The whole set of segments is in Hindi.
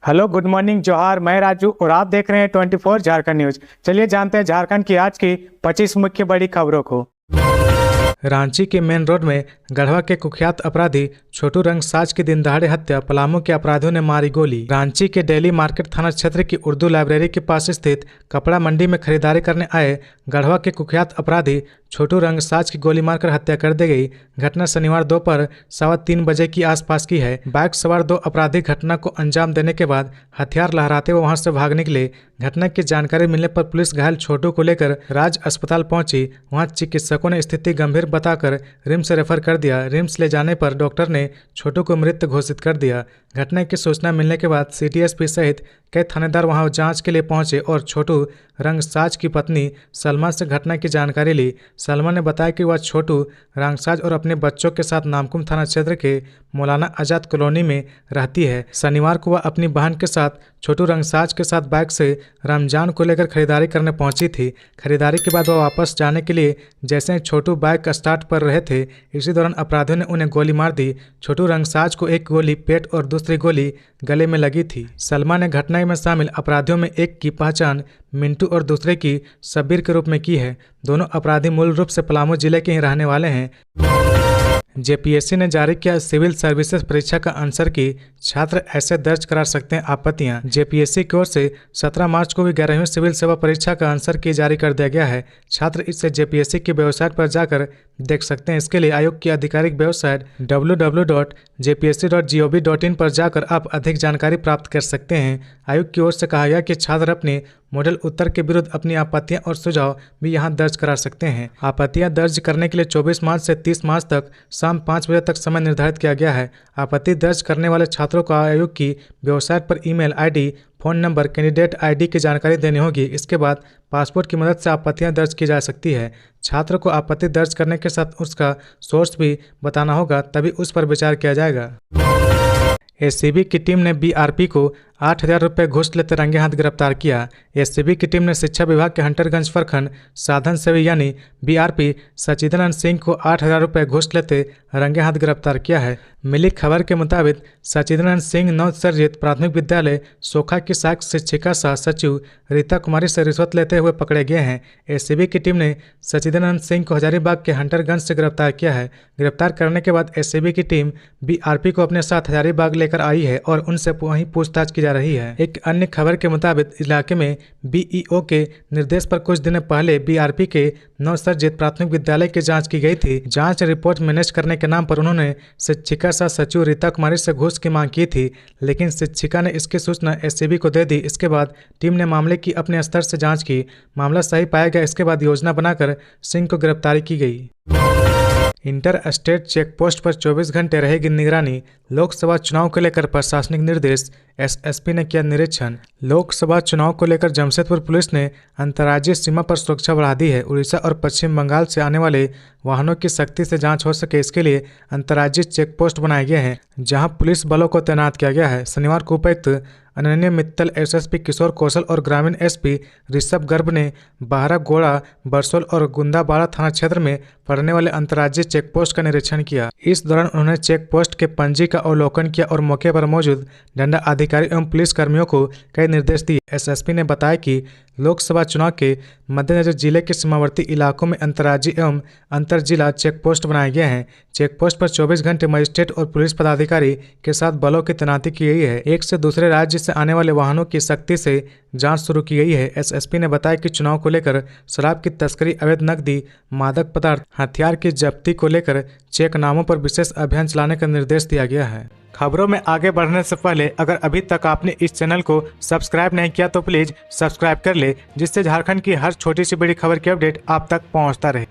हेलो, गुड मॉर्निंग, जोहार। मैं राजू और आप देख रहे हैं 24 झारखंड न्यूज। चलिए जानते हैं झारखंड की आज की 25 मुख्य बड़ी खबरों को। रांची के मेन रोड में गढ़वा के कुख्यात अपराधी छोटू रंगसाज की दिन दहाड़े हत्या, पलामू के अपराधियों ने मारी गोली। रांची के डेली मार्केट थाना क्षेत्र की उर्दू लाइब्रेरी के पास स्थित कपड़ा मंडी में खरीदारी करने आए गढ़वा के कुख्यात अपराधी छोटू रंगसाज की गोली मारकर हत्या कर दी गई। घटना शनिवार दोपहर 3:15 बजे की आसपास की है। बाइक सवार दो अपराधी घटना को अंजाम देने के बाद हथियार लहराते हुए वहां से भाग निकले। घटना की जानकारी मिलने पर पुलिस घायल छोटू को लेकर राज अस्पताल पहुंची। वहां चिकित्सकों ने स्थिति गंभीर बताकर रिम्स रेफर कर दिया। रिम्स ले जाने पर डॉक्टर ने छोटू को मृत घोषित कर दिया। घटना की सूचना मिलने के बाद सिटी एसपी सहित कई थानेदार वहां जांच के लिए पहुंचे और छोटू रंगसाज की पत्नी सलमा से घटना की जानकारी ली। सलमा ने बताया कि वह छोटू रंगसाज और अपने बच्चों के साथ नामकुम थाना क्षेत्र के मौलाना आजाद कॉलोनी में रहती है। शनिवार को वह अपनी बहन के साथ छोटू रंगसाज के साथ बाइक से रमजान को लेकर खरीदारी करने पहुंची थी। खरीदारी के बाद वह वापस जाने के लिए जैसे ही छोटू बाइक स्टार्ट कर रहे थे, इसी दौरान अपराधियों ने उन्हें गोली मार दी। छोटू रंगसाज को एक गोली पेट और दूसरी गोली गले में लगी थी। सलमा ने घटना में शामिल अपराधियों में एक की पहचान मिंटू और दूसरे की शब्बीर के रूप में की है। दोनों अपराधी मूल रूप से पलामू जिले के ही रहने वाले हैं। जेपीएससी ने जारी किया सिविल सर्विसेज परीक्षा का आंसर की, छात्र ऐसे दर्ज करा सकते हैं आपत्तियां। जेपीएससी की ओर से 17 मार्च को भी 11वीं सिविल सेवा परीक्षा का आंसर की जारी कर दिया गया है। छात्र इससे जेपीएससी की वेबसाइट पर जाकर देख सकते हैं। इसके लिए आयोग की आधिकारिक वेबसाइट www.jpsc.gov.in पर जाकर आप अधिक जानकारी प्राप्त कर सकते हैं। आयोग की ओर से कहा गया कि छात्र अपने मॉडल उत्तर के विरुद्ध अपनी आपत्तियां और सुझाव भी यहां दर्ज करा सकते हैं। आपत्तियां दर्ज करने के लिए 24 मार्च से 30 मार्च तक शाम 5 बजे तक समय निर्धारित किया गया है। आपत्ति दर्ज करने वाले छात्रों को आयोग की वेबसाइट पर email ID, phone number, candidate ID की जानकारी देनी होगी। इसके बाद पासपोर्ट की मदद से आपत्तियां दर्ज की जा सकती है। छात्र को आपत्ति दर्ज करने के साथ उसका सोर्स भी बताना होगा, तभी उस पर विचार किया जाएगा। एसीबी की टीम ने बीआरपी को 8,000 रुपये घूस लेते रंगे हाथ गिरफ्तार किया। एसीबी की टीम ने शिक्षा विभाग के हंटरगंज प्रखंड साधन सेवी यानी बीआरपी सचिदानंद सिंह को 8,000 रुपये घूस लेते रंगे हाथ गिरफ्तार किया है। मिली खबर के मुताबिक सचिदानंद सिंह नवसर्जित प्राथमिक विद्यालय सोखा की सहायक शिक्षिका सह सचिव रीता कुमारी से रिश्वत लेते हुए पकड़े गए हैं। एसीबी की टीम ने सचिदानंद सिंह को हजारीबाग के हंटरगंज से गिरफ्तार किया है। गिरफ्तार करने के बाद एसीबी की टीम बीआरपी को अपने साथ हजारीबाग लेकर आई है और उनसे वहीं पूछताछ की जा रही है। एक अन्य खबर के मुताबिक इलाके में बीईओ के निर्देश पर कुछ दिन पहले बीआरपी के नवसर्जित प्राथमिक विद्यालय की जांच की गई थी। जांच रिपोर्ट मैनेज करने के नाम पर उन्होंने शिक्षिका सह सचिव रीता कुमारी से घूस की मांग की थी, लेकिन शिक्षिका ने इसकी सूचना एसीबी को दे दी। इसके बाद टीम ने मामले की अपने स्तर से जांच की। मामला सही पाया गया। इसके बाद योजना बनाकर सिंह को गिरफ्तारी की गई। इंटर स्टेट चेक पोस्ट पर 24 घंटे रहेगी निगरानी। लोकसभा चुनाव को लेकर प्रशासनिक निर्देश, एसएसपी ने किया निरीक्षण। लोकसभा चुनाव को लेकर जमशेदपुर पुलिस ने अंतर्राज्यीय सीमा पर सुरक्षा बढ़ा दी है। उड़ीसा और पश्चिम बंगाल से आने वाले वाहनों की सख्ती से जांच हो सके, इसके लिए अंतर्राज्यीय चेक पोस्ट बनाए गए हैं, जहां पुलिस बलों को तैनात किया गया है। शनिवार को उपायुक्त अनन्य मित्तल, एसएसपी किशोर कौशल और ग्रामीण एसपी ऋषभ गर्ग ने बाहरागोड़ा, बरसोल और गुंदाबाड़ा थाना क्षेत्र में पड़ने वाले अंतर्राज्यीय चेक पोस्ट का निरीक्षण किया। इस दौरान उन्होंने चेक पोस्ट के पंजी का अवलोकन किया और मौके पर मौजूद दंडा अधिकारी एवं पुलिस कर्मियों को कई निर्देश दिए। एसएसपी ने बताया कि लोकसभा चुनाव के मद्देनजर जिले के सीमावर्ती इलाकों में अंतर्राज्यीय एवं अंतर जिला चेक पोस्ट बनाए गए हैं। चेक पोस्ट पर 24 घंटे मजिस्ट्रेट और पुलिस पदाधिकारी के साथ बलों की तैनाती की गई है। एक से दूसरे राज्य से आने वाले वाहनों की सख्ती से जांच शुरू की गई है। एसएसपी ने बताया कि चुनाव को लेकर शराब की तस्करी, अवैध नकदी, मादक पदार्थ, हथियार की जब्ती को लेकर चेक नामों पर विशेष अभियान चलाने का निर्देश दिया गया है। खबरों में आगे बढ़ने से पहले अगर अभी तक आपने इस चैनल को सब्सक्राइब नहीं किया तो प्लीज सब्सक्राइब कर ले, जिससे झारखंड की हर छोटी सी बड़ी खबर की अपडेट आप तक पहुंचता रहे।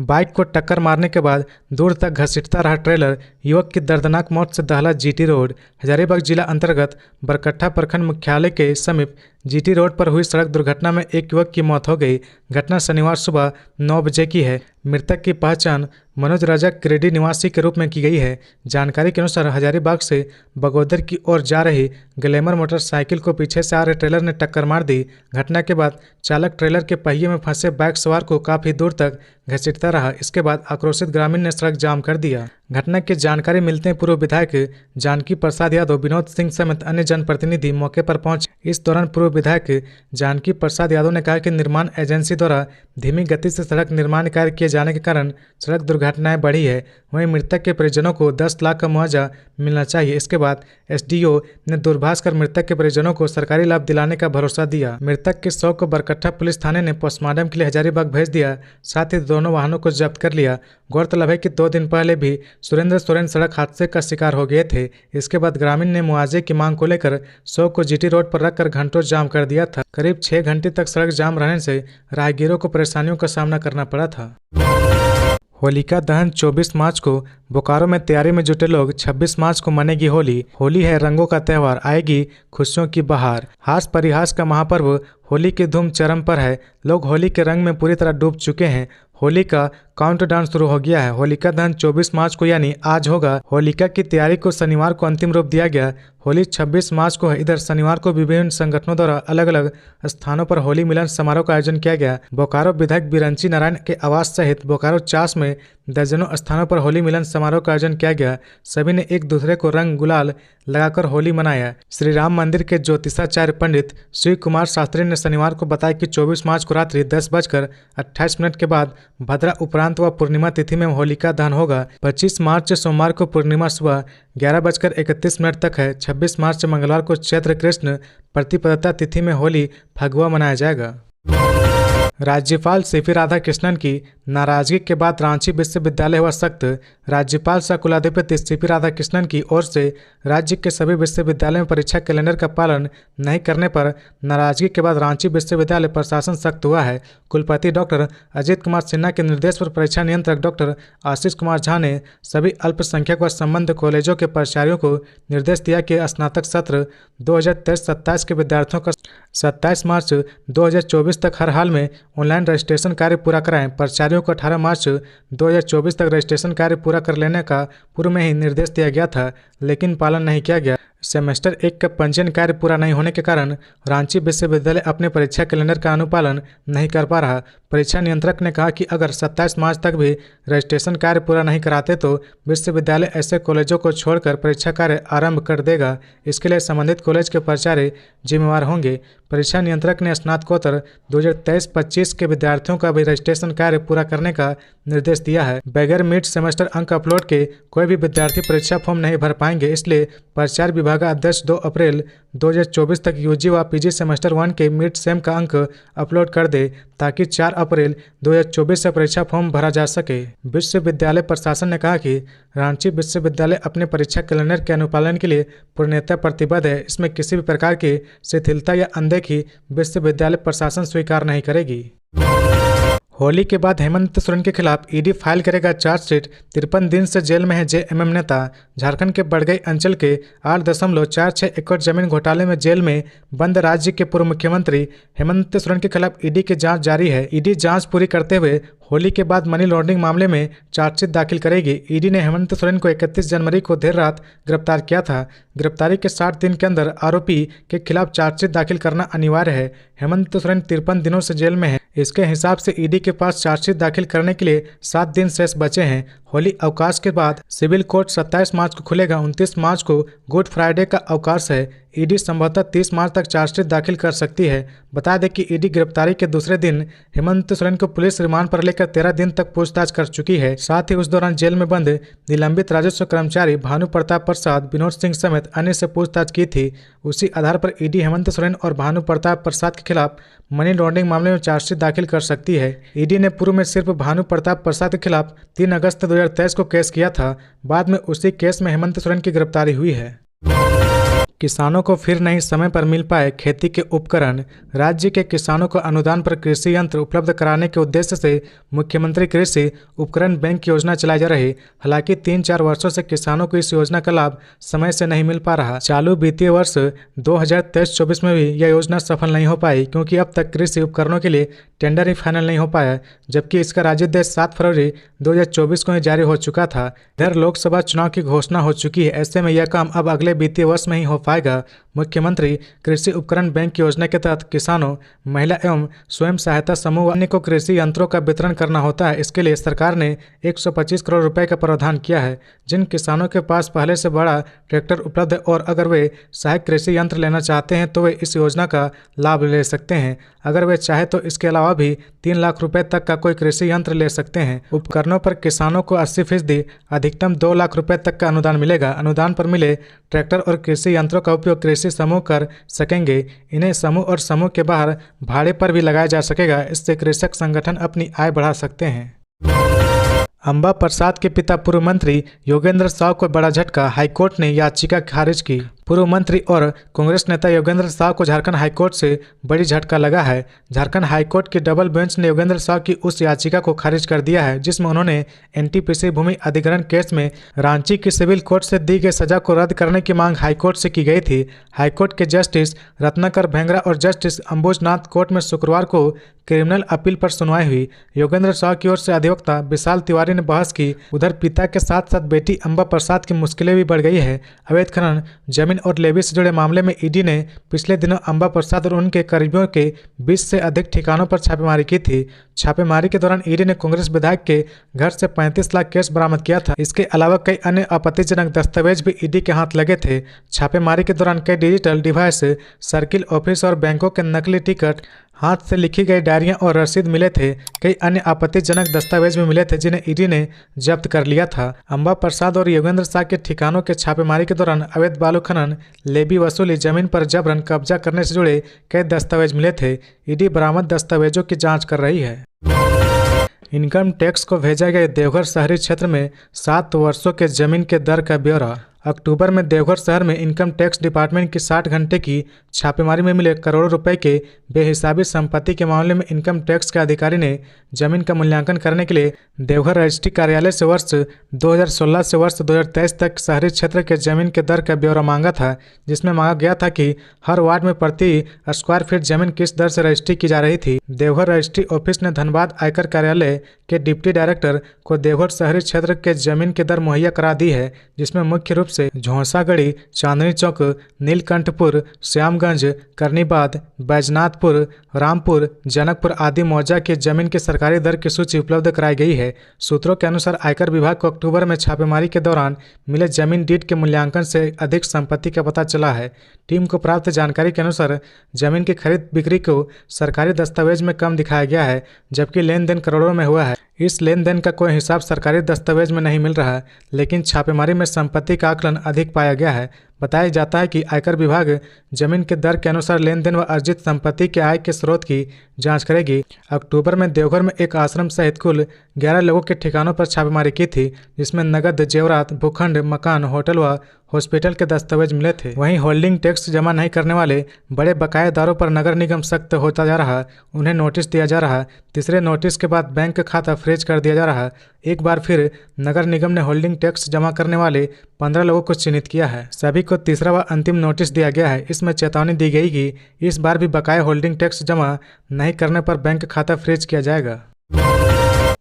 बाइक को टक्कर मारने के बाद दूर तक घसीटता रहा ट्रेलर, युवक की दर्दनाक मौत से दहला जीटी रोड। हजारीबाग जिला अंतर्गत बरकट्ठा प्रखंड मुख्यालय के समीप जीटी रोड पर हुई सड़क दुर्घटना में एक युवक की मौत हो गई। घटना शनिवार सुबह 9 बजे की है। मृतक की पहचान मनोज रजक क्रेडी निवासी के रूप में की गई है। जानकारी के अनुसार हजारीबाग से बगोदर की ओर जा रही ग्लैमर मोटरसाइकिल को पीछे से आ रहे ट्रेलर ने टक्कर मार दी। घटना के बाद चालक ट्रेलर के पहिए में फंसे बाइक सवार को काफी दूर तक घसीटता रहा। इसके बाद आक्रोशित ग्रामीण ने सड़क जाम कर दिया। घटना की जानकारी मिलते ही पूर्व विधायक जानकी प्रसाद यादव, विनोद सिंह समेत अन्य जनप्रतिनिधि मौके पर पहुंचे। इस दौरान पूर्व विधायक जानकी प्रसाद यादव ने कहा कि निर्माण एजेंसी द्वारा धीमी गति से सड़क निर्माण कार्य किए जाने के कारण सड़क दुर्घटनाएं बढ़ी है। वहीं मृतक के परिजनों को 10 लाख का मुआवजा मिलना चाहिए। इसके बाद एसडीओ ने दूरभाष कर मृतक के परिजनों को सरकारी लाभ दिलाने का भरोसा दिया। मृतक के शव को बरकट्ठा पुलिस थाने ने पोस्टमार्टम के लिए हजारीबाग भेज दिया। साथ ही दोनों वाहनों को जब्त कर लिया। गौरतलब है कि 2 दिन पहले भी सुरेंद्र सोरेन सड़क हादसे का शिकार हो गए थे। इसके बाद ग्रामीण ने मुआवजे की मांग को लेकर शव को जीटी रोड पर रखकर घंटों जाम कर दिया था। करीब 6 घंटे तक सड़क जाम रहने से राहगीरों को परेशानियों का सामना करना पड़ा था। होलिका दहन 24 मार्च को बोकारो में तैयारी में जुटे लोग। 26 मार्च को मनेगी होली। होली है रंगों का त्यौहार, आएगी खुशियों की बहार। हास परिहास का महापर्व होली की धूम चरम पर है। लोग होली के रंग में पूरी तरह डूब चुके हैं। होली का काउंटडाउन शुरू हो गया है। होलिका दहन 24 मार्च को यानी आज होगा। होलिका की तैयारी को शनिवार को अंतिम रूप दिया गया। होली 26 मार्च को है। इधर शनिवार को विभिन्न संगठनों द्वारा अलग अलग स्थानों पर होली मिलन समारोह का आयोजन किया गया। बोकारो विधायक बिरंची नारायण के आवास सहित बोकारो चास में दर्जनों स्थानों पर होली मिलन समारोह का आयोजन किया गया। सभी ने एक दूसरे को रंग गुलाल लगाकर होली मनाया। श्री राम मंदिर के ज्योतिषाचार्य पंडित शिव कुमार शास्त्री ने शनिवार को बताया कि 24 मार्च को रात्रि 10:28 के बाद भद्रा उपरांत व पूर्णिमा तिथि में होलिका दहन होगा। 25 मार्च सोमवार को पूर्णिमा सुबह 11:31 तक है। 26 मार्च मंगलवार को चैत्र कृष्ण प्रतिपदता तिथि में होली फगुआ मनाया जाएगा। राज्यपाल सीपी राधाकृष्णन की नाराजगी के बाद रांची विश्वविद्यालय हुआ सख्त। राज्यपाल सह कुलाधिपति सीपी राधाकृष्णन की ओर से राज्य के सभी विश्वविद्यालयों में परीक्षा कैलेंडर का पालन नहीं करने पर नाराजगी के बाद रांची विश्वविद्यालय प्रशासन सख्त हुआ है। कुलपति डॉक्टर अजीत कुमार सिन्हा के निर्देश पर परीक्षा नियंत्रक डॉक्टर आशीष कुमार झा ने सभी अल्पसंख्यक व संबद्ध कॉलेजों के प्राचार्यों को निर्देश दिया कि स्नातक सत्र 2023-27 के विद्यार्थियों का 27 मार्च 2024 तक हर हाल में ऑनलाइन रजिस्ट्रेशन कार्य पूरा कराएं। प्राचार्यों को 18 मार्च 2024 तक रजिस्ट्रेशन कार्य पूरा कर लेने का पूर्व में ही निर्देश दिया गया था, लेकिन पालन नहीं किया गया। सेमेस्टर 1 का पंजीयन कार्य पूरा नहीं होने के कारण रांची विश्वविद्यालय अपने परीक्षा कैलेंडर का अनुपालन नहीं कर पा रहा। परीक्षा नियंत्रक ने कहा कि अगर 27 मार्च तक भी रजिस्ट्रेशन कार्य पूरा नहीं कराते तो विश्वविद्यालय ऐसे कॉलेजों को छोड़कर परीक्षा कार्य आरंभ कर देगा। इसके लिए संबंधित कॉलेज के प्राचार्य जिम्मेवार होंगे। परीक्षा नियंत्रक ने स्नातकोत्तर 2023-25 के विद्यार्थियों का भी रजिस्ट्रेशन कार्य पूरा करने का निर्देश दिया है। बगैर मिड सेमेस्टर अंक अपलोड के कोई भी विद्यार्थी परीक्षा फॉर्म नहीं भर पाएंगे। इसलिए प्राचार्य विभागाध्यक्ष 2 अप्रैल 2024 तक यूजी व पीजी सेमेस्टर 1 के मिड सेम का अंक अपलोड कर दे, ताकि 4 अप्रैल 2024 से परीक्षा फॉर्म भरा जा सके। विश्वविद्यालय प्रशासन ने कहा कि रांची विश्वविद्यालय अपने परीक्षा कैलेंडर के अनुपालन के लिए पूर्णतः प्रतिबद्ध है। इसमें किसी भी प्रकार की शिथिलता या अनदेखी विश्वविद्यालय प्रशासन स्वीकार नहीं करेगी। होली के बाद हेमंत सोरेन के खिलाफ ईडी फाइल करेगा चार्जशीट। 53 दिन से जेल में है जेएमएम नेता। झारखंड के बड़गई अंचल के 8.46 एकड़ जमीन घोटाले में जेल में बंद राज्य के पूर्व मुख्यमंत्री हेमंत सोरेन के खिलाफ ईडी की जांच जारी है। ईडी जांच पूरी करते हुए होली के बाद मनी लॉन्ड्रिंग मामले में चार्जशीट दाखिल करेगी। ईडी ने हेमंत सोरेन को 31 जनवरी को देर रात गिरफ्तार किया था। गिरफ्तारी के 60 दिन के अंदर आरोपी के खिलाफ चार्जशीट दाखिल करना अनिवार्य है। हेमंत सोरेन 53 दिनों से जेल में है। इसके हिसाब से ईडी के पास चार्जशीट दाखिल करने के लिए 7 दिन शेष बचे हैं। होली अवकाश के बाद सिविल कोर्ट 27 मार्च को खुलेगा। 29 मार्च को गुड फ्राइडे का अवकाश है। ईडी संभवतः 30 मार्च तक चार्जशीट दाखिल कर सकती है। बता दें कि ईडी गिरफ्तारी के दूसरे दिन हेमंत सोरेन को पुलिस रिमांड पर लेकर 13 दिन तक पूछताछ कर चुकी है। साथ ही उस दौरान जेल में बंद निलंबित राजस्व कर्मचारी भानु प्रताप प्रसाद, विनोद सिंह समेत अन्य से पूछताछ की थी। उसी आधार पर ईडी हेमंत सोरेन और भानु प्रताप प्रसाद के खिलाफ मनी लॉन्ड्रिंग मामले में चार्जशीट दाखिल कर सकती है। ईडी ने पूर्व में सिर्फ भानु प्रताप प्रसाद के खिलाफ 3 अगस्त 2023 को केस किया था। बाद में उसी केस में हेमंत सोरेन की गिरफ्तारी हुई है। किसानों को फिर नहीं समय पर मिल पाए खेती के उपकरण। राज्य के किसानों को अनुदान पर कृषि यंत्र उपलब्ध कराने के उद्देश्य से मुख्यमंत्री कृषि उपकरण बैंक की योजना चलाई जा रही। हालांकि 3-4 वर्षों से किसानों को इस योजना का लाभ समय से नहीं मिल पा रहा। चालू वित्तीय वर्ष 2023-24 में भी यह योजना सफल नहीं हो पाई, क्योंकि अब तक कृषि उपकरणों के लिए टेंडर ही फाइनल नहीं हो पाया, जबकि इसका राज्यादेश 7 फरवरी 2024 को ही जारी हो चुका था। इधर लोकसभा चुनाव की घोषणा हो चुकी है। ऐसे में यह काम अब अगले वित्तीय वर्ष में ही हो पाएगा। मुख्यमंत्री कृषि उपकरण बैंक योजना के तहत किसानों, महिला एवं स्वयं सहायता समूह अन्य को कृषि यंत्रों का वितरण करना होता है। इसके लिए सरकार ने 125 करोड़ रुपए का प्रावधान किया है। जिन किसानों के पास पहले से बड़ा ट्रैक्टर उपलब्ध है और अगर वे सहायक कृषि यंत्र लेना चाहते हैं तो वे इस योजना का लाभ ले सकते हैं। अगर वे चाहे तो इसके अलावा भी 3 लाख रुपए तक का कोई कृषि यंत्र ले सकते हैं। उपकरणों पर किसानों को 80% अधिकतम 2 लाख रुपए तक का अनुदान मिलेगा। अनुदान पर मिले ट्रैक्टर और कृषि यंत्रों का उपयोग कृषि समूह कर सकेंगे। इन्हें समूह और समूह के बाहर भाड़े पर भी लगाया जा सकेगा। इससे कृषक संगठन अपनी आय बढ़ा सकते हैं। अंबा प्रसाद के पिता पूर्व मंत्री योगेंद्र साव को बड़ा झटका, हाईकोर्ट ने याचिका खारिज की। पूर्व मंत्री और कांग्रेस नेता योगेंद्र साव को झारखंड हाईकोर्ट से बड़ी झटका लगा है। झारखंड हाईकोर्ट की डबल बेंच ने योगेंद्र साव की उस याचिका को खारिज कर दिया है जिसमें उन्होंने एनटीपीसी भूमि अधिग्रहण केस में रांची की सिविल कोर्ट से दी गई सजा को रद्द करने की मांग हाईकोर्ट से की गई थी। हाईकोर्ट के जस्टिस रत्नाकर भेंगरा और जस्टिस अंबुजनाथ कोर्ट में शुक्रवार को क्रिमिनल अपील पर सुनवाई हुई। योगेंद्र साव की ओर से अधिवक्ता विशाल तिवारी ने बहस की। उधर पिता के साथ साथ बेटी अंबा प्रसाद की मुश्किलें भी बढ़ गई है। अवैध खनन, जमीन और लेवी से जुड़े मामले में ईडी ने पिछले दिनों अंबा प्रसाद और उनके करीबियों के 20 से अधिक ठिकानों पर छापेमारी की थी। छापेमारी के दौरान ईडी ने कांग्रेस विधायक के घर से 35 लाख कैश बरामद किया था। इसके अलावा कई अन्य आपत्तिजनक दस्तावेज भी ईडी के हाथ लगे थे। छापेमारी के दौरान कई डिजिटल डिवाइस, सर्किल ऑफिस और बैंकों के नकली टिकट, हाथ से लिखी गई डायरियां और रसीद मिले थे। कई अन्य आपत्तिजनक दस्तावेज भी मिले थे जिन्हें ईडी ने जब्त कर लिया था। अंबा प्रसाद और योगेंद्र साव के ठिकानों के छापेमारी के दौरान अवैध बालू खनन, लेवी वसूली, जमीन पर जबरन कब्जा करने से जुड़े कई दस्तावेज मिले थे। ईडी बरामद दस्तावेजों की जांच कर रही है। इनकम टैक्स को भेजा गया देवघर शहरी क्षेत्र में 7 वर्षों के जमीन के दर का ब्यौरा। अक्टूबर में देवघर शहर में इनकम टैक्स डिपार्टमेंट की 60 घंटे की छापेमारी में मिले करोड़ों रुपए के बेहिसाबी संपत्ति के मामले में इनकम टैक्स के अधिकारी ने जमीन का मूल्यांकन करने के लिए देवघर रजिस्ट्री कार्यालय से वर्ष 2016 से वर्ष 2023 तक शहरी क्षेत्र के जमीन के दर का ब्यौरा मांगा था, जिसमें मांगा गया था कि हर वार्ड में प्रति स्क्वायर फीट जमीन किस दर से रजिस्ट्री की जा रही थी। देवघर रजिस्ट्री ऑफिस ने धनबाद आयकर कार्यालय के डिप्टी डायरेक्टर को देवघर शहरी क्षेत्र के जमीन की दर मुहैया करा दी है, जिसमें मुख्य रूप से झोंसागढ़ी, चांदनी चौक, नीलकंठपुर, श्यामगंज, करनीबाद, बैजनाथपुर, रामपुर, जनकपुर आदि मौजा की जमीन की सरकारी दर की सूची उपलब्ध कराई गई है। सूत्रों के अनुसार आयकर विभाग को अक्टूबर में छापेमारी के दौरान मिले जमीन डीड के मूल्यांकन से अधिक संपत्ति का पता चला है। टीम को प्राप्त जानकारी के अनुसार जमीन की खरीद बिक्री को सरकारी दस्तावेज में कम दिखाया गया है, जबकि लेन देन करोड़ों में हुआ है। इस लेन देन का कोई हिसाब सरकारी दस्तावेज में नहीं मिल रहा है, लेकिन छापेमारी में संपत्ति का आकलन अधिक पाया गया है। बताया जाता है कि आयकर विभाग जमीन के दर के अनुसार लेन देन व अर्जित संपत्ति के आय के स्रोत की जांच करेगी। अक्टूबर में देवघर में एक आश्रम सहित कुल 11 लोगों के ठिकानों पर छापेमारी की थी, जिसमें नगद, जेवरात, भूखंड, मकान, होटल व हॉस्पिटल के दस्तावेज मिले थे। वहीं होल्डिंग टैक्स जमा नहीं करने वाले बड़े बकायेदारों पर नगर निगम सख्त होता जा रहा, उन्हें नोटिस दिया जा रहा। तीसरे नोटिस के बाद बैंक का खाता फ्रीज कर दिया जा रहा। एक बार फिर नगर निगम ने होल्डिंग टैक्स जमा करने वाले 15 लोगों को चिन्हित किया है। सभी को तीसरा व अंतिम नोटिस दिया गया है। इसमें चेतावनी दी गई कि इस बार भी बकाया होल्डिंग टैक्स जमा नहीं करने पर बैंक खाता फ्रीज किया जाएगा।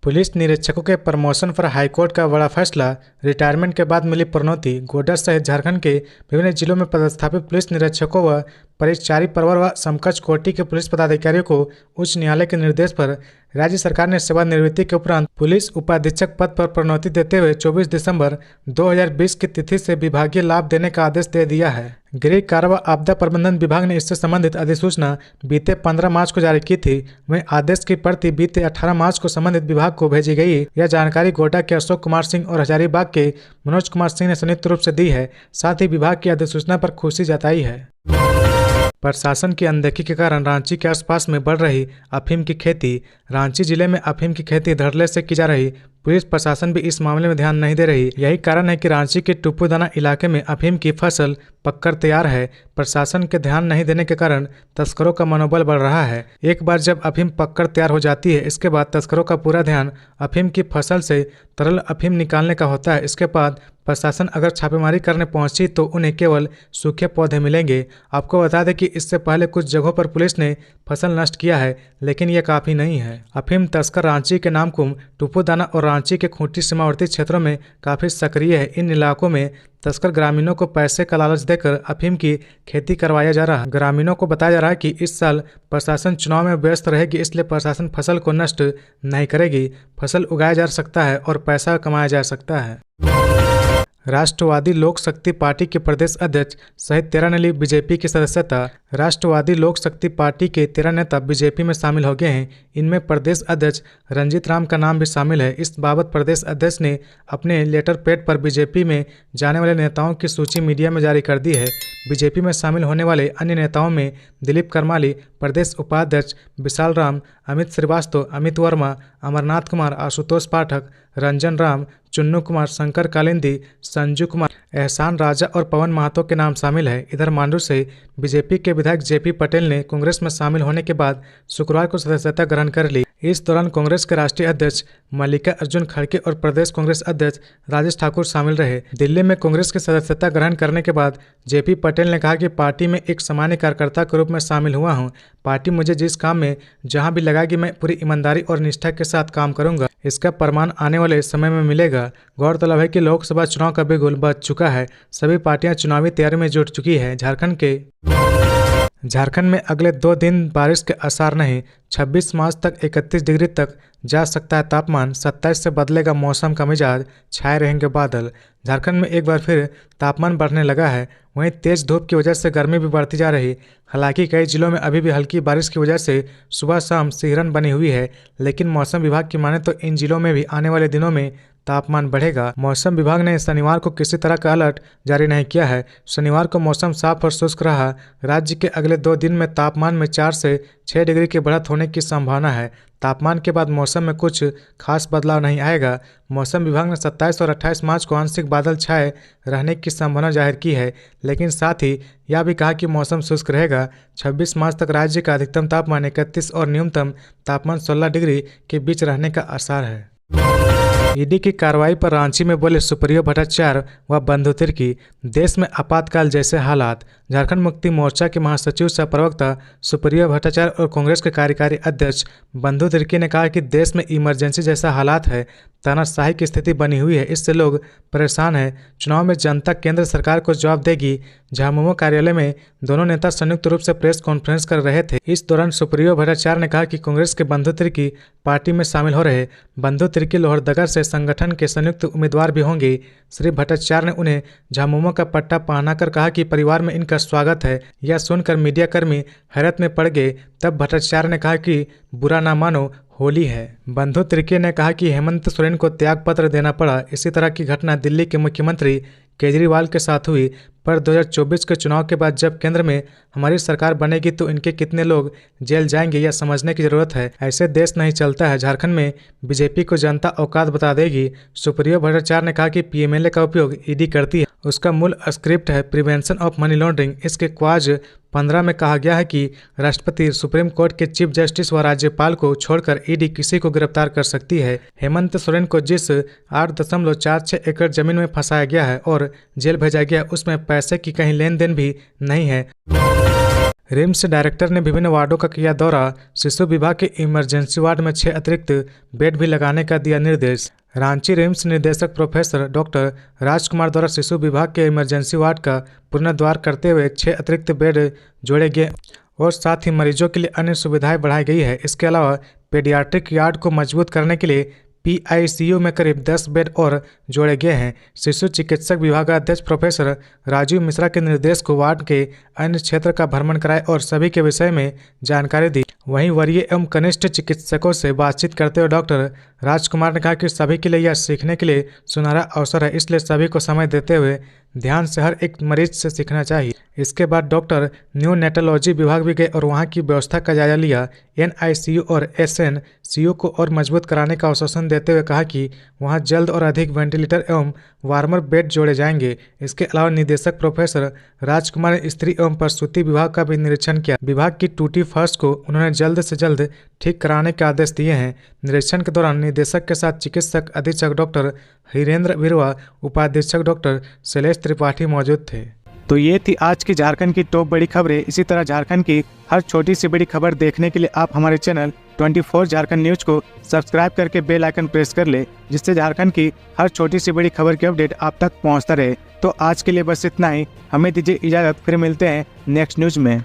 पुलिस निरीक्षकों के प्रमोशन पर हाईकोर्ट का बड़ा फैसला, रिटायरमेंट के बाद मिली प्रोन्नति। गोड्डा सहित झारखंड के विभिन्न जिलों में पदस्थापित पुलिस निरीक्षकों व परिचारी प्रवर व समकक्ष कोटि के पुलिस पदाधिकारियों को उच्च न्यायालय के निर्देश पर राज्य सरकार ने सेवानिवृत्ति के उपरांत पुलिस उपाधीक्षक पद पर प्रोन्नति देते हुए 24 दिसंबर 2020 की तिथि से विभागीय लाभ देने का आदेश दे दिया है। गृह कार्य व आपदा प्रबंधन विभाग ने इससे संबंधित अधिसूचना बीते 15 मार्च को जारी की थी। वहीं आदेश की प्रति बीते 18 मार्च को संबंधित विभाग को भेजी गई। यह जानकारी गोड्डा के अशोक कुमार सिंह और हजारीबाग के मनोज कुमार सिंह ने संयुक्त रूप से दी है। साथ ही विभाग की अधिसूचना पर खुशी जताई है। प्रशासन की अनदेखी के कारण रांची के आसपास में बढ़ रही अफीम की खेती। रांची जिले में अफीम की खेती धड़ल्ले से की जा रही। पुलिस प्रशासन भी इस मामले में ध्यान नहीं दे रही। यही कारण है कि रांची के टुप्पूदाना इलाके में अफीम की फसल पककर तैयार है। प्रशासन के ध्यान नहीं देने के कारण तस्करों का मनोबल बढ़ रहा है। एक बार जब अफीम पककर तैयार हो जाती है, इसके बाद तस्करों का पूरा ध्यान अफीम की फसल से तरल अफीम निकालने का होता है। इसके बाद प्रशासन अगर छापेमारी करने पहुंची तो उन्हें केवल सूखे पौधे मिलेंगे। आपको बता दें कि इससे पहले कुछ जगहों पर पुलिस ने फसल नष्ट किया है, लेकिन यह काफ़ी नहीं है। अफीम तस्कर रांची के नामकुम, टुप्पूदाना और रांची के खूंटी सीमावर्ती क्षेत्रों में काफ़ी सक्रिय है। इन इलाकों में तस्कर ग्रामीणों को पैसे का लालच देकर अफीम की खेती करवाया जा रहा है। ग्रामीणों को बताया जा रहा है कि इस साल प्रशासन चुनाव में व्यस्त रहेगी, इसलिए प्रशासन फसल को नष्ट नहीं करेगी। फसल उगाया जा सकता है और पैसा कमाया जा सकता है। राष्ट्रवादी लोक शक्ति पार्टी के प्रदेश अध्यक्ष सहित 13 ने ली बीजेपी की सदस्यता। राष्ट्रवादी लोक शक्ति पार्टी के 13 नेता बीजेपी में शामिल हो गए हैं। इनमें प्रदेश अध्यक्ष रंजीत राम का नाम भी शामिल है। इस बाबत प्रदेश अध्यक्ष ने अपने लेटर पैड पर बीजेपी में जाने वाले नेताओं की सूची मीडिया में जारी कर दी है। बीजेपी में शामिल होने वाले अन्य नेताओं में दिलीप करमाली, प्रदेश उपाध्यक्ष विशाल राम, अमित श्रीवास्तव, अमित वर्मा, अमरनाथ कुमार, आशुतोष पाठक, रंजन राम, चुन्नू कुमार, शंकर कालिंदी, संजू कुमार, एहसान राजा और पवन महतो के नाम शामिल है। इधर मांडू से बीजेपी के विधायक जेपी पटेल ने कांग्रेस में शामिल होने के बाद शुक्रवार को सदस्यता ग्रहण कर ली। इस दौरान कांग्रेस के राष्ट्रीय अध्यक्ष मल्लिकार्जुन खड़गे और प्रदेश कांग्रेस अध्यक्ष राजेश ठाकुर शामिल रहे। दिल्ली में कांग्रेस की सदस्यता ग्रहण करने के बाद जेपी पटेल ने कहा कि पार्टी में एक सामान्य कार्यकर्ता के रूप में शामिल हुआ हूं। पार्टी मुझे जिस काम में जहां भी लगाएगी मैं पूरी ईमानदारी और निष्ठा के साथ काम करूंगा। इसका प्रमाण आने वाले समय में मिलेगा। गौरतलब है कि लोकसभा चुनाव का बिगुल बज चुका है। सभी पार्टियां चुनावी तैयारी में जुट चुकी है। झारखंड में अगले 2 दिन बारिश के आसार नहीं। 26 मार्च तक 31 डिग्री तक जा सकता है तापमान। 27 से बदलेगा मौसम का मिजाज, छाए रहेंगे बादल। झारखंड में एक बार फिर तापमान बढ़ने लगा है। वहीं तेज धूप की वजह से गर्मी भी बढ़ती जा रही। हालांकि कई जिलों में अभी भी हल्की बारिश की वजह से सुबह शाम सिहरन बनी हुई है, लेकिन मौसम विभाग की माने तो इन जिलों में भी आने वाले दिनों में तापमान बढ़ेगा। मौसम विभाग ने शनिवार को किसी तरह का अलर्ट जारी नहीं किया है। शनिवार को मौसम साफ और शुष्क रहा। राज्य के अगले 2 दिन में तापमान में 4 से 6 डिग्री की बढ़त होने की संभावना है। तापमान के बाद मौसम में कुछ खास बदलाव नहीं आएगा। मौसम विभाग ने 27 और 28 मार्च को आंशिक बादल छाए रहने की संभावना जाहिर की है, लेकिन साथ ही यह भी कहा कि मौसम शुष्क रहेगा। 26 मार्च तक राज्य का अधिकतम तापमान 31 और न्यूनतम तापमान 16 डिग्री के बीच रहने का आसार है। ईडी की कार्रवाई पर रांची में बोले सुप्रियो भट्टाचार्य व बंधु तिर्की। देश में आपातकाल जैसे हालात। झारखंड मुक्ति मोर्चा के महासचिव सह प्रवक्ता सुप्रियो भट्टाचार्य और कांग्रेस के कार्यकारी अध्यक्ष बंधु तिर्की ने कहा कि देश में इमरजेंसी जैसा हालात है। तानाशाही की स्थिति बनी हुई है, इससे लोग परेशान हैं। चुनाव में जनता केंद्र सरकार को जवाब देगी। झामुमो कार्यालय में दोनों नेता संयुक्त रूप से प्रेस कॉन्फ्रेंस कर रहे थे। इस दौरान सुप्रियो भट्टाचार्य ने कहा कि कांग्रेस के बंधु तिर्की पार्टी में शामिल हो रहे। बंधु तिर्की लोहरदगा से संगठन के संयुक्त उम्मीदवार भी होंगे। श्री भट्टाचार्य ने उन्हें झामुमो का पट्टा पहनाकर कहा कि परिवार में इनका स्वागत है। यह सुनकर मीडियाकर्मी हैरत में पड़ गए। तब भट्टाचार्य ने कहा कि बुरा ना मानो, होली है। बंधु तिर्की ने कहा कि हेमंत सोरेन को त्याग पत्र देना पड़ा। इसी तरह की घटना दिल्ली के मुख्यमंत्री केजरीवाल के साथ हुई। पर 2024 के चुनाव के बाद जब केंद्र में हमारी सरकार बनेगी तो इनके कितने लोग जेल जाएंगे यह समझने की जरूरत है। ऐसे देश नहीं चलता है। झारखंड में बीजेपी को जनता औकात बता देगी। सुप्रियो भट्टाचार्य ने कहा कि पीएमएलए का उपयोग ईडी करती है। उसका मूल स्क्रिप्ट है प्रिवेंशन ऑफ मनी लॉन्ड्रिंग। इसके क्वाज 15 में कहा गया है कि राष्ट्रपति, सुप्रीम कोर्ट के चीफ जस्टिस व राज्यपाल को छोड़कर ईडी किसी को गिरफ्तार कर सकती है। हेमंत सोरेन को जिस 8.46 एकड़ जमीन में फंसाया गया है और जेल भेजा गया, उसमें पैसे की कहीं लेन देन भी नहीं है। रिम्स डायरेक्टर ने विभिन्न वार्डों का किया दौरा। शिशु विभाग के इमरजेंसी वार्ड में 6 अतिरिक्त बेड भी लगाने का दिया निर्देश। रांची रिम्स निदेशक प्रोफेसर डॉक्टर राजकुमार द्वारा शिशु विभाग के इमरजेंसी वार्ड का पुनर्द्वार करते हुए 6 अतिरिक्त बेड जोड़े गए और साथ ही मरीजों के लिए अन्य सुविधाएं बढ़ाई गई है। इसके अलावा पेडियाट्रिक यार्ड को मजबूत करने के लिए पीआईसीयू में करीब 10 बेड और जोड़े गए हैं। शिशु चिकित्सक विभागाध्यक्ष प्रोफेसर राजीव मिश्रा के निर्देश को वार्ड के अन्य क्षेत्र का भ्रमण कराए और सभी के विषय में जानकारी दी। वहीं वरीय एवं कनिष्ठ चिकित्सकों से बातचीत करते हुए डॉक्टर राजकुमार ने कहा कि सभी के लिए यह सीखने के लिए सुनहरा अवसर है, इसलिए सभी को समय देते हुए ध्यान से हर एक मरीज से सीखना चाहिए। इसके बाद डॉक्टर न्यूनेटोलॉजी विभाग भी गए और वहां की व्यवस्था का जायजा लिया। एनआईसीयू और एसएनसीयू को और मजबूत कराने का आश्वासन देते हुए कहा कि वहां जल्द और अधिक वेंटिलेटर एवं वार्मर बेड जोड़े जाएंगे। इसके अलावा निदेशक प्रोफेसर राजकुमार ने स्त्री एवं प्रसूति विभाग का भी निरीक्षण किया। विभाग की टूटी फर्श को उन्होंने जल्द से जल्द ठीक कराने के आदेश दिए हैं। निरीक्षण के दौरान निदेशक के साथ चिकित्सक अधीक्षक डॉक्टर हिरेंद्र बिरवा, उपाधीक्षक डॉक्टर शैलेश त्रिपाठी मौजूद थे। तो ये थी आज की झारखंड की टॉप बड़ी खबरें। इसी तरह झारखंड की हर छोटी सी बड़ी खबर देखने के लिए आप हमारे चैनल 24 झारखंड न्यूज को सब्सक्राइब करके बेल आइकन प्रेस कर ले, जिससे झारखंड की हर छोटी सी बड़ी खबर की अपडेट आप तक पहुंचता रहे। तो आज के लिए बस इतना ही, हमें दीजिए इजाज़त, फिर मिलते हैं नेक्स्ट न्यूज में।